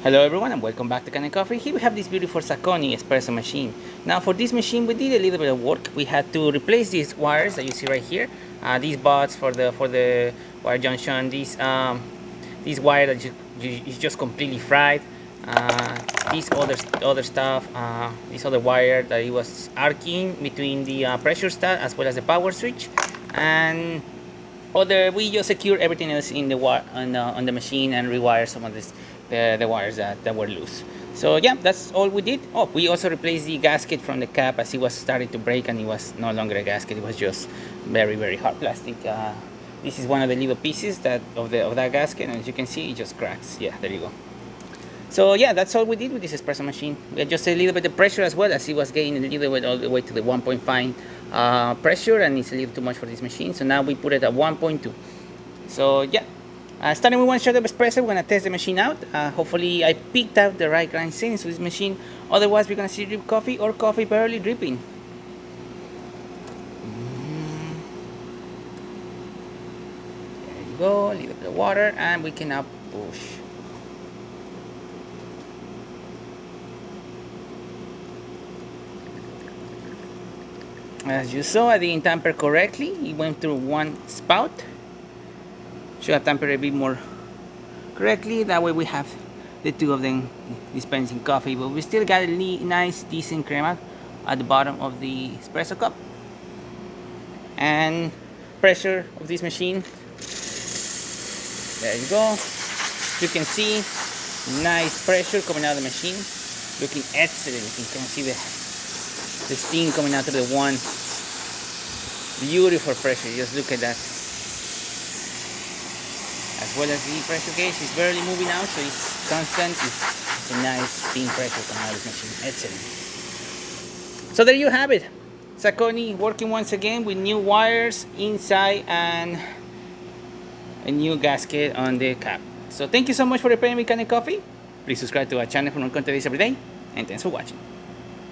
Hello everyone and welcome back to Kanen Coffee. Here we have this beautiful Zacconi espresso machine. Now for this machine we did a little bit of work. We had to replace these wires that you see right here. These buds for the wire junction. These wire that is just completely fried. These other stuff. This other wire that it was arcing between the pressure stat as well as the power switch. And we just secure everything else in the on the machine and rewire some of the wires that were loose. So yeah, that's all we did. Oh, we also replaced the gasket from the cap as it was starting to break and it was no longer a gasket. It was just very hard plastic. This is one of the little pieces of that gasket, and as you can see, it just cracks. Yeah, there you go. So yeah, that's all we did with this espresso machine. We adjusted a little bit of pressure as well, as it was getting a little bit all the way to the 1.5 pressure, and it's a little too much for this machine. So now we put it at 1.2. So yeah, starting with one shot of espresso, we're gonna test the machine out. Hopefully I picked out the right grind settings with this machine. Otherwise, we're gonna see drip coffee or coffee barely dripping. There you go, a little bit of water, and we can now push. As you saw, I didn't tamper correctly. It went through one spout. Should have tampered a bit more correctly. That way we have the two of them dispensing coffee, but we still got a nice decent crema at the bottom of the espresso cup. And pressure of this machine, there you go. You can see nice pressure coming out of the machine, looking excellent. You can see the steam coming out of the one. Beautiful pressure, just look at that. As well as the pressure gauge is barely moving out, so it's constant. It's a nice steam pressure coming out of this machine. Excellent. So there you have it. Zacconi working once again with new wires inside and a new gasket on the cap. So thank you so much for preparing me Kanen Coffee. Please subscribe to our channel for more content every day, and thanks for watching.